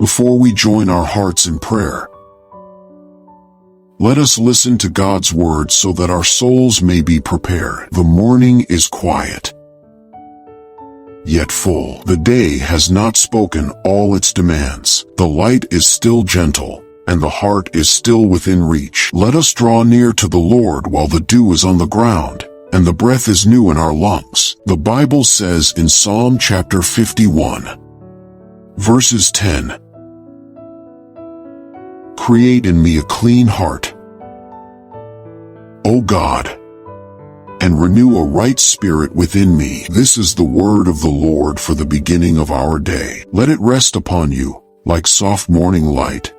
Before we join our hearts in prayer, let us listen to God's word so that our souls may be prepared. The morning is quiet, yet full. The day has not spoken all its demands. The light is still gentle, and the heart is still within reach. Let us draw near to the Lord while the dew is on the ground, and the breath is new in our lungs. The Bible says in Psalm chapter 51, verses 10, "Create in me a clean heart, O God, and renew a right spirit within me." This is the word of the Lord for the beginning of our day. Let it rest upon you like soft morning light,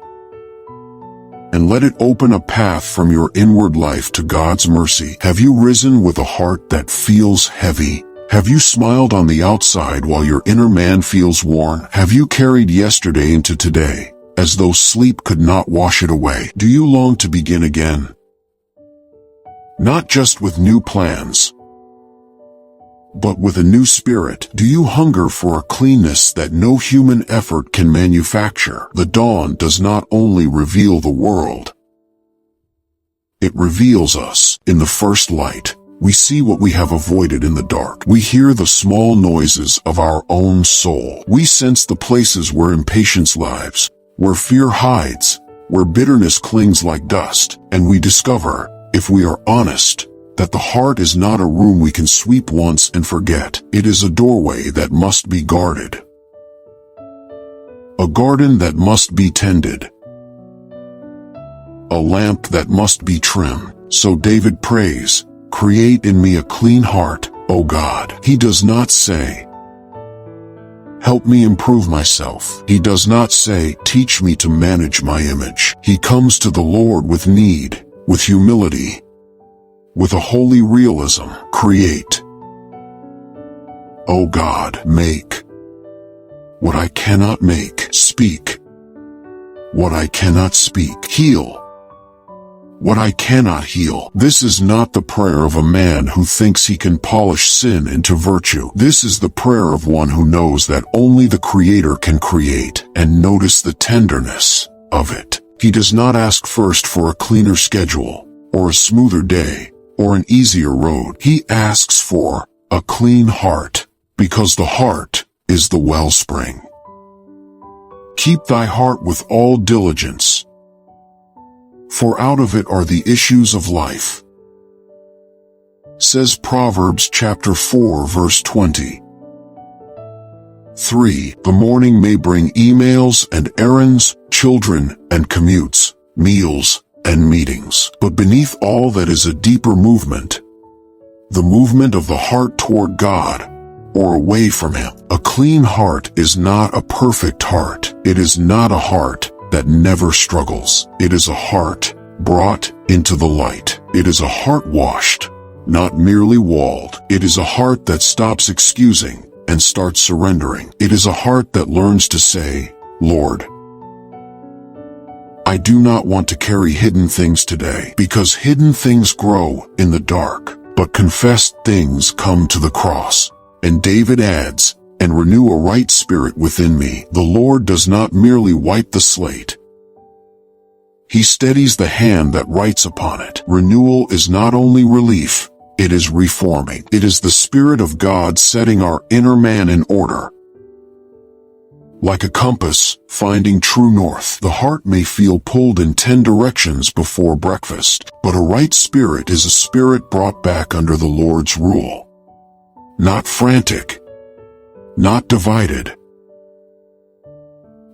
and let it open a path from your inward life to God's mercy. Have you risen with a heart that feels heavy? Have you smiled on the outside while your inner man feels worn? Have you carried yesterday into today, as though sleep could not wash it away? Do you long to begin again? Not just with new plans, but with a new spirit. Do you hunger for a cleanness that no human effort can manufacture? The dawn does not only reveal the world, it reveals us. In the first light, we see what we have avoided in the dark. We hear the small noises of our own soul. We sense the places where impatience lives, where fear hides, where bitterness clings like dust. And we discover, if we are honest, that the heart is not a room we can sweep once and forget. It is a doorway that must be guarded, a garden that must be tended, a lamp that must be trimmed. So David prays, "Create in me a clean heart, O God." He does not say, "Help me improve myself." He does not say, "Teach me to manage my image." He comes to the Lord with need, with humility, with a holy realism. Create, O God. Make what I cannot make. Speak what I cannot speak. Heal what I cannot heal. This is not the prayer of a man who thinks he can polish sin into virtue. This is the prayer of one who knows that only the Creator can create. And notice the tenderness of it. He does not ask first for a cleaner schedule, or a smoother day, or an easier road. He asks for a clean heart, because the heart is the wellspring. Keep thy heart with all diligence, for out of it are the issues of life, says Proverbs chapter 4 verse 20. 3. The morning may bring emails and errands, children and commutes, meals and meetings. But beneath all that is a deeper movement, the movement of the heart toward God, or away from Him. A clean heart is not a perfect heart. It is not a heart that never struggles. It is a heart brought into the light. It is a heart washed, not merely walled. It is a heart that stops excusing and starts surrendering. It is a heart that learns to say, "Lord, I do not want to carry hidden things today," because hidden things grow in the dark, but confessed things come to the cross. And David adds, "And renew a right spirit within me." The Lord does not merely wipe the slate. He steadies the hand that writes upon it. Renewal is not only relief, it is reforming. It is the Spirit of God setting our inner man in order. Like a compass, finding true north. The heart may feel pulled in 10 directions before breakfast, but a right spirit is a spirit brought back under the Lord's rule. Not frantic, not divided,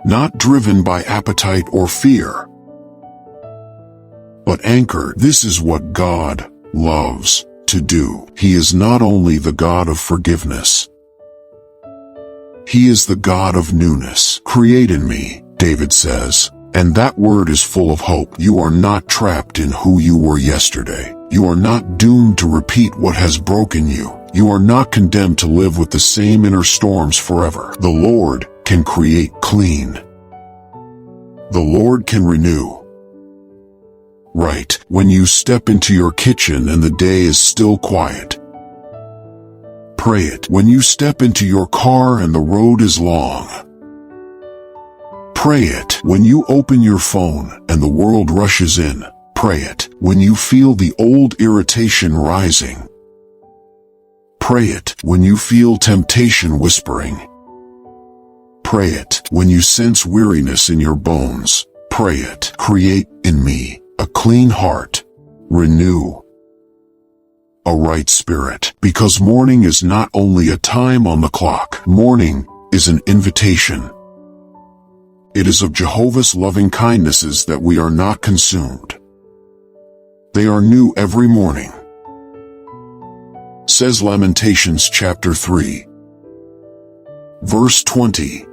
not driven by appetite or fear, but anchored. This is what God loves to do. He is not only the God of forgiveness, He is the God of newness. Create in me, David says, and that word is full of hope. You are not trapped in who you were yesterday. You are not doomed to repeat what has broken you. You are not condemned to live with the same inner storms forever. The Lord can create clean. The Lord can renew. Right, when you step into your kitchen and the day is still quiet, pray it. When you step into your car and the road is long, Pray it when you open your phone and the world rushes in. Pray it when you feel the old irritation rising. Pray it when you feel temptation whispering. Pray it when you sense weariness in your bones. Pray it. Create in me a clean heart. Renew a right spirit. Because morning is not only a time on the clock. Morning is an invitation. It is of Jehovah's loving kindnesses that we are not consumed. They are new every morning. Says Lamentations chapter 3, verse 20.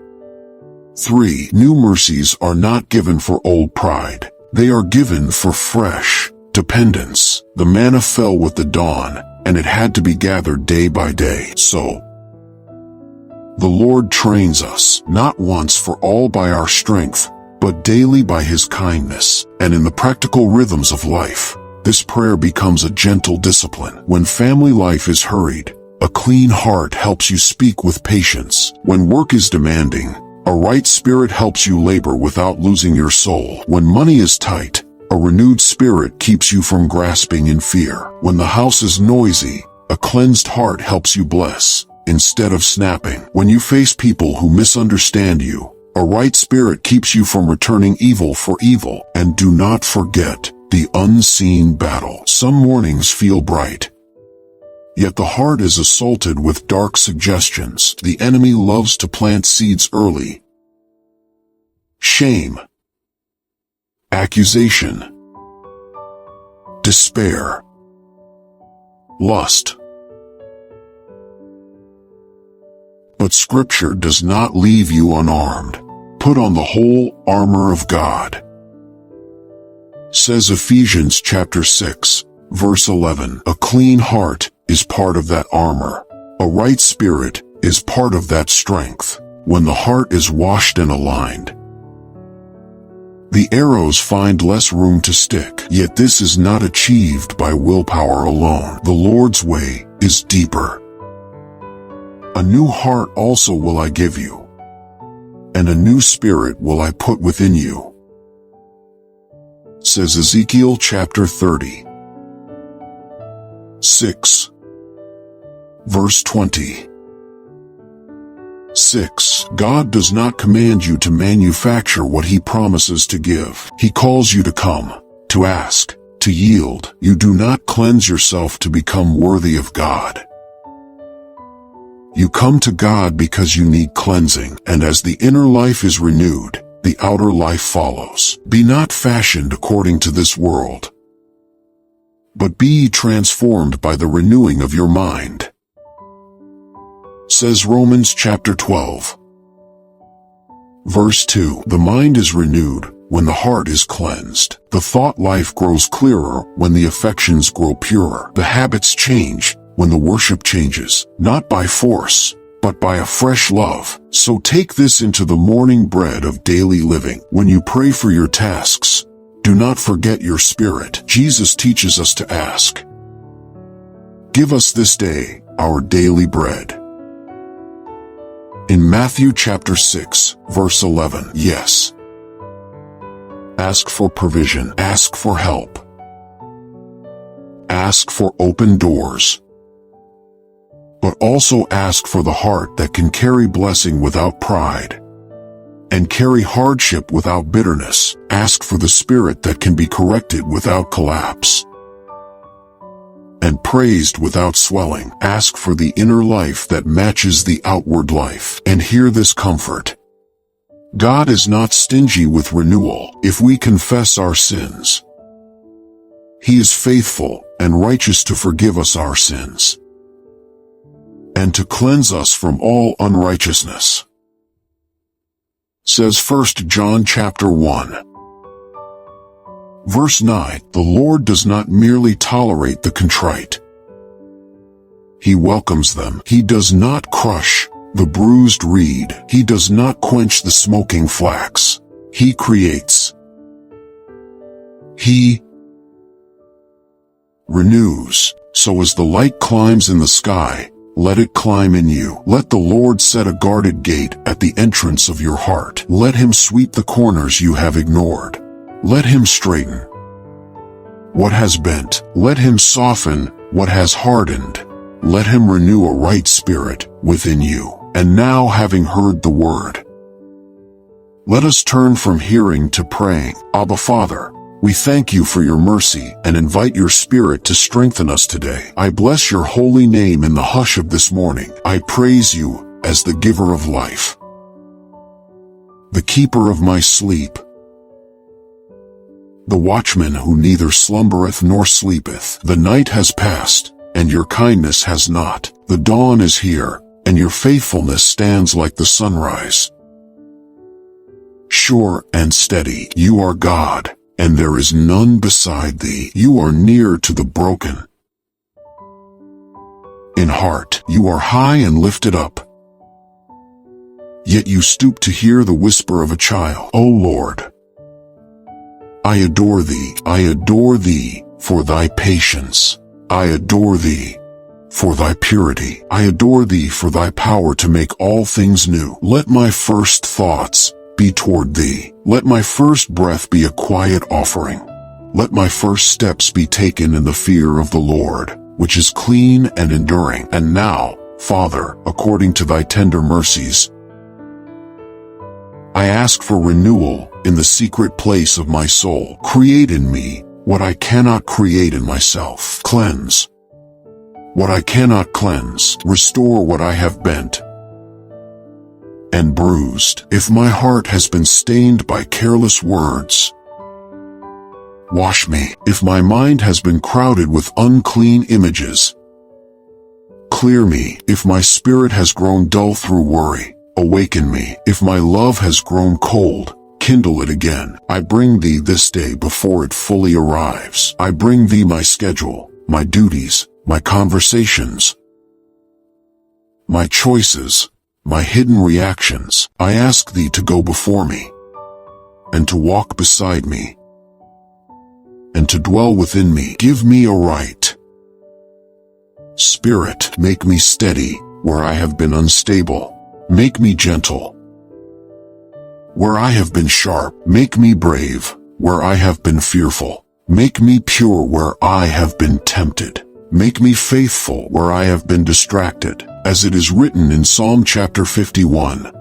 3. New mercies are not given for old pride. They are given for fresh dependence. The manna fell with the dawn, and it had to be gathered day by day. So, the Lord trains us, not once for all by our strength, but daily by His kindness. And in the practical rhythms of life, this prayer becomes a gentle discipline. When family life is hurried, a clean heart helps you speak with patience. When work is demanding, a right spirit helps you labor without losing your soul. When money is tight, a renewed spirit keeps you from grasping in fear. When the house is noisy, a cleansed heart helps you bless instead of snapping. When you face people who misunderstand you, a right spirit keeps you from returning evil for evil. And do not forget the unseen battle. Some mornings feel bright, yet the heart is assaulted with dark suggestions. The enemy loves to plant seeds early. Shame, accusation, despair, lust. But Scripture does not leave you unarmed. Put on the whole armor of God. Says Ephesians chapter 6, verse 11. A clean heart is part of that armor. A right spirit is part of that strength. When the heart is washed and aligned, the arrows find less room to stick. Yet this is not achieved by willpower alone. The Lord's way is deeper. A new heart also will I give you, and a new spirit will I put within you. Says Ezekiel chapter 30, 6, verse 20. 6. God does not command you to manufacture what He promises to give. He calls you to come, to ask, to yield. You do not cleanse yourself to become worthy of God. You come to God because you need cleansing, and as the inner life is renewed, the outer life follows. Be not fashioned according to this world, but be ye transformed by the renewing of your mind. Says Romans chapter 12, verse 2. The mind is renewed when the heart is cleansed. The thought life grows clearer when the affections grow purer. The habits change when the worship changes, not by force, but by a fresh love. So take this into the morning bread of daily living. When you pray for your tasks, do not forget your spirit. Jesus teaches us to ask, "Give us this day our daily bread." In Matthew chapter 6, verse 11, yes. Ask for provision. Ask for help. Ask for open doors. But also ask for the heart that can carry blessing without pride, and carry hardship without bitterness. Ask for the spirit that can be corrected without collapse, and praised without swelling. Ask for the inner life that matches the outward life. And hear this comfort: God is not stingy with renewal. If we confess our sins, He is faithful and righteous to forgive us our sins, and to cleanse us from all unrighteousness. Says 1 John chapter 1, verse 9. The Lord does not merely tolerate the contrite. He welcomes them. He does not crush the bruised reed. He does not quench the smoking flax. He creates. He renews. So as the light climbs in the sky, let it climb in you. Let the Lord set a guarded gate at the entrance of your heart. Let him sweep the corners you have ignored. Let him straighten what has bent. Let him soften what has hardened. Let him renew a right spirit within you. And now, having heard the word, let us turn from hearing to praying. Abba Father, we thank you for your mercy and invite your Spirit to strengthen us today. I bless your holy name in the hush of this morning. I praise you as the giver of life, the keeper of my sleep, the watchman who neither slumbereth nor sleepeth. The night has passed, and your kindness has not. The dawn is here, and your faithfulness stands like the sunrise. Sure and steady, you are God, and there is none beside thee. You are near to the broken in heart. You are high and lifted up, yet you stoop to hear the whisper of a child. O Lord, I adore thee for thy patience. I adore thee for thy purity. I adore thee for thy power to make all things new. Let my first thoughts be toward thee. Let my first breath be a quiet offering. Let my first steps be taken in the fear of the Lord, which is clean and enduring. And now, Father, according to thy tender mercies, I ask for renewal in the secret place of my soul. Create in me what I cannot create in myself. Cleanse what I cannot cleanse. Restore what I have bent and bruised. If my heart has been stained by careless words, wash me. If my mind has been crowded with unclean images, clear me. If my spirit has grown dull through worry, awaken me. If my love has grown cold, kindle it again. I bring thee this day before it fully arrives. I bring thee my schedule, my duties, my conversations, my choices, my hidden reactions. I ask thee to go before me, and to walk beside me, and to dwell within me. Give me a right spirit. Make me steady where I have been unstable. Make me gentle where I have been sharp. Make me brave where I have been fearful. Make me pure where I have been tempted. Make me faithful where I have been distracted. As it is written in Psalm chapter 51,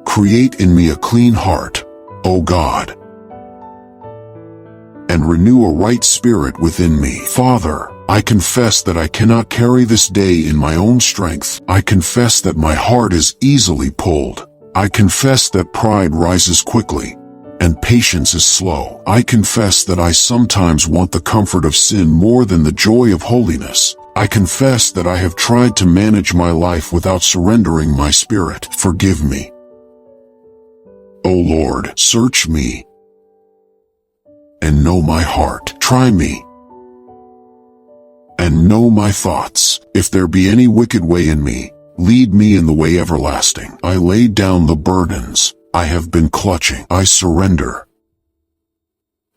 create in me a clean heart, O God, and renew a right spirit within me. Father, I confess that I cannot carry this day in my own strength. I confess that my heart is easily pulled. I confess that pride rises quickly, and patience is slow. I confess that I sometimes want the comfort of sin more than the joy of holiness. I confess that I have tried to manage my life without surrendering my spirit. Forgive me. O Lord, search me and know my heart. Try me and know my thoughts. If there be any wicked way in me, lead me in the way everlasting. I lay down the burdens I have been clutching. I surrender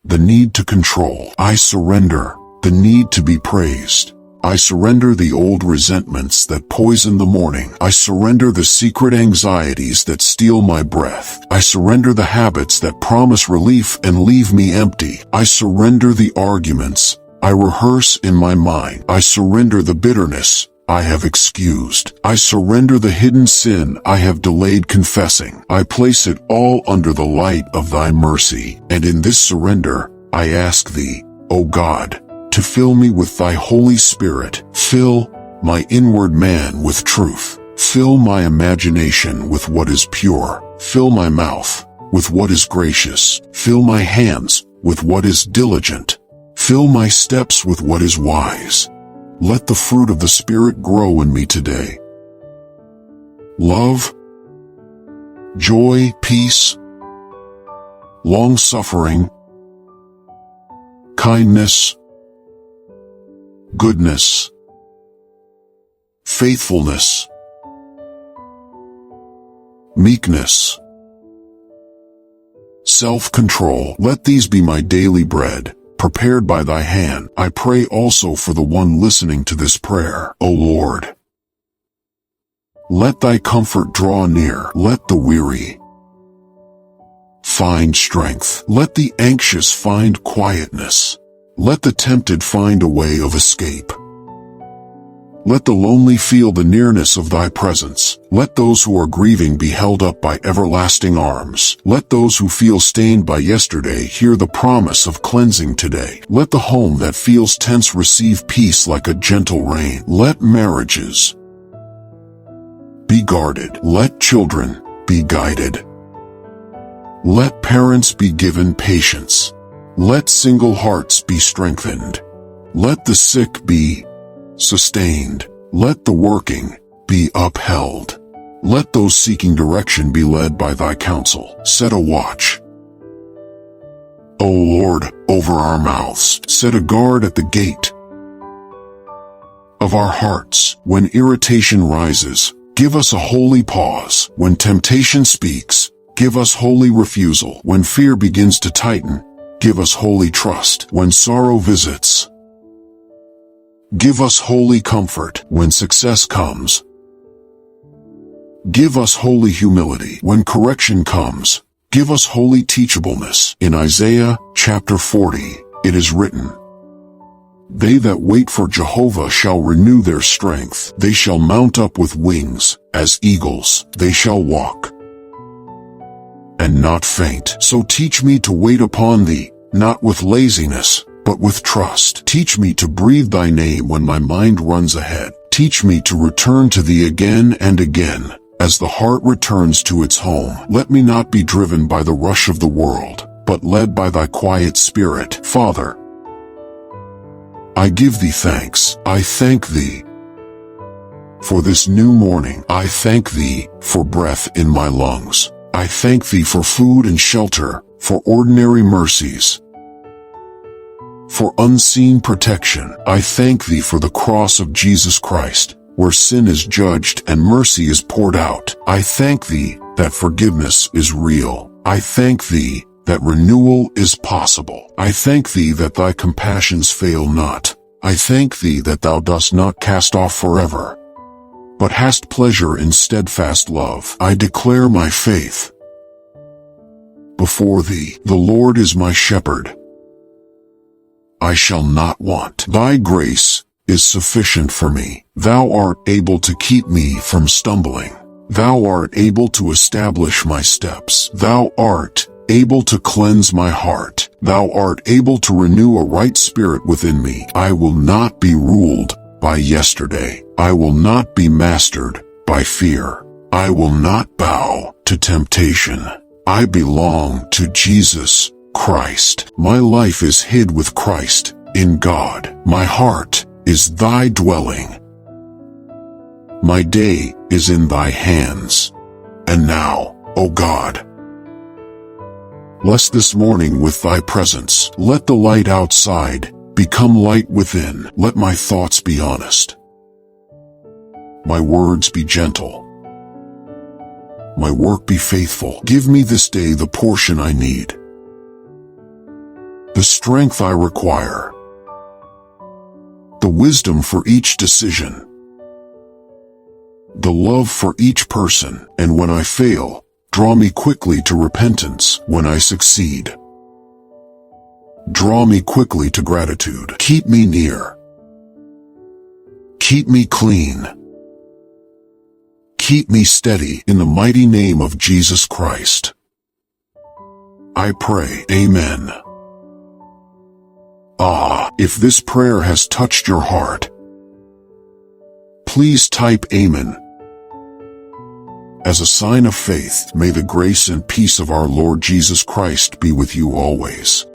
the need to control. I surrender the need to be praised. I surrender the old resentments that poison the morning. I surrender the secret anxieties that steal my breath. I surrender the habits that promise relief and leave me empty. I surrender the arguments I rehearse in my mind. I surrender the bitterness I have excused. I surrender the hidden sin I have delayed confessing. I place it all under the light of thy mercy. And in this surrender, I ask thee, O God, to fill me with thy Holy Spirit. Fill my inward man with truth. Fill my imagination with what is pure. Fill my mouth with what is gracious. Fill my hands with what is diligent. Fill my steps with what is wise. Let the fruit of the Spirit grow in me today. Love, joy, peace, long-suffering, kindness, goodness, faithfulness, meekness, self-control. Let these be my daily bread, prepared by thy hand. I pray also for the one listening to this prayer. O Lord, let thy comfort draw near. Let the weary find strength. Let the anxious find quietness. Let the tempted find a way of escape. Let the lonely feel the nearness of thy presence. Let those who are grieving be held up by everlasting arms. Let those who feel stained by yesterday hear the promise of cleansing today. Let the home that feels tense receive peace like a gentle rain. Let marriages be guarded. Let children be guided. Let parents be given patience. Let single hearts be strengthened. Let the sick be sustained. Let the working be upheld. Let those seeking direction be led by thy counsel. Set a watch, O Lord, over our mouths. Set a guard at the gate of our hearts. When irritation rises, give us a holy pause. When temptation speaks, give us holy refusal. When fear begins to tighten, give us holy trust. When sorrow visits, give us holy comfort. When success comes, give us holy humility. When correction comes, give us holy teachableness. In Isaiah chapter 40, it is written, They that wait for Jehovah shall renew their strength. They shall mount up with wings as eagles. They shall walk and not faint. So teach me to wait upon thee, not with laziness, but with trust. Teach me to breathe thy name when my mind runs ahead. Teach me to return to thee again and again, as the heart returns to its home. Let me not be driven by the rush of the world, but led by thy quiet spirit. Father, I give thee thanks. I thank thee for this new morning. I thank thee for breath in my lungs. I thank thee for food and shelter, for ordinary mercies, for unseen protection. I thank thee for the cross of Jesus Christ, where sin is judged and mercy is poured out. I thank thee that forgiveness is real. I thank thee that renewal is possible. I thank thee that thy compassions fail not. I thank thee that thou dost not cast off forever, but hast pleasure in steadfast love. I declare my faith before thee. The Lord is my shepherd. I shall not want. Thy grace is sufficient for me. Thou art able to keep me from stumbling. Thou art able to establish my steps. Thou art able to cleanse my heart. Thou art able to renew a right spirit within me. I will not be ruled by yesterday. I will not be mastered by fear. I will not bow to temptation. I belong to Jesus Christ. My life is hid with Christ in God. My heart is thy dwelling. My day is in thy hands. And now, O God, bless this morning with thy presence. Let the light outside become light within. Let my thoughts be honest, my words be gentle, my work be faithful. Give me this day the portion I need, the strength I require, the wisdom for each decision, the love for each person. And when I fail, draw me quickly to repentance. When I succeed, draw me quickly to gratitude. Keep me near. Keep me clean. Keep me steady in the mighty name of Jesus Christ. I pray. Amen. If this prayer has touched your heart, please type Amen. As a sign of faith, may the grace and peace of our Lord Jesus Christ be with you always.